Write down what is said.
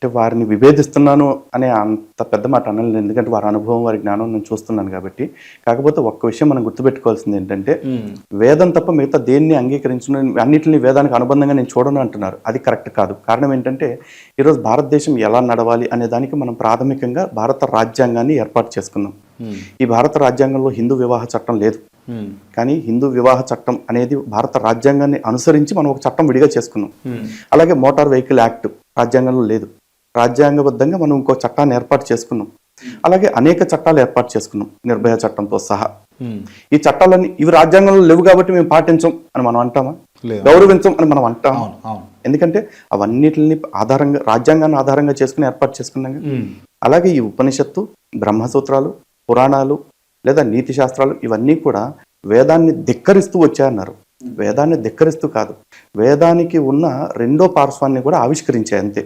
అంటే వారిని విభేదిస్తున్నాను అనే అంత పెద్ద మాట అనలేదు. ఎందుకంటే వారి అనుభవం, వారి జ్ఞానం నేను చూస్తున్నాను కాబట్టి. కాకపోతే ఒక్క విషయం మనం గుర్తుపెట్టుకోవాల్సింది ఏంటంటే, వేదం తప్ప మిగతా దేన్ని అంగీకరించిన అన్నిటిని వేదానికి అనుబంధంగా నేను చూడను అంటున్నారు. అది కరెక్ట్ కాదు. కారణం ఏంటంటే, ఈరోజు భారతదేశం ఎలా నడవాలి అనే దానికి మనం ప్రాథమికంగా భారత రాజ్యాంగాన్ని ఏర్పాటు చేసుకున్నాం. ఈ భారత రాజ్యాంగంలో హిందూ వివాహ చట్టం లేదు. కానీ హిందూ వివాహ చట్టం అనేది భారత రాజ్యాంగాన్ని అనుసరించి మనం ఒక చట్టం విడిగా చేసుకున్నాం. అలాగే మోటార్ వెహికల్ యాక్ట్ రాజ్యాంగంలో లేదు. రాజ్యాంగబద్ధంగా మనం ఇంకో చట్టాన్ని ఏర్పాటు చేసుకున్నాం. అలాగే అనేక చట్టాలు ఏర్పాటు చేసుకున్నాం, నిర్భయ చట్టంతో సహా. ఈ చట్టాలన్నీ ఇవి రాజ్యాంగంలో లేవు కాబట్టి మేము పాటించం అని మనం అంటామా? గౌరవించం అని మనం అంటాం. ఎందుకంటే అవన్నిటిని ఆధారంగా, రాజ్యాంగాన్ని ఆధారంగా చేసుకుని ఏర్పాటు చేసుకున్నాం. అలాగే ఈ ఉపనిషత్తు, బ్రహ్మసూత్రాలు, పురాణాలు లేదా నీతి శాస్త్రాలు ఇవన్నీ కూడా వేదాన్ని ధిక్కరిస్తూ వచ్చాయన్నారు. వేదాన్ని ధిక్కరిస్తూ కాదు, వేదానికి ఉన్న రెండో పార్శ్వాన్ని కూడా ఆవిష్కరించాయి అంతే.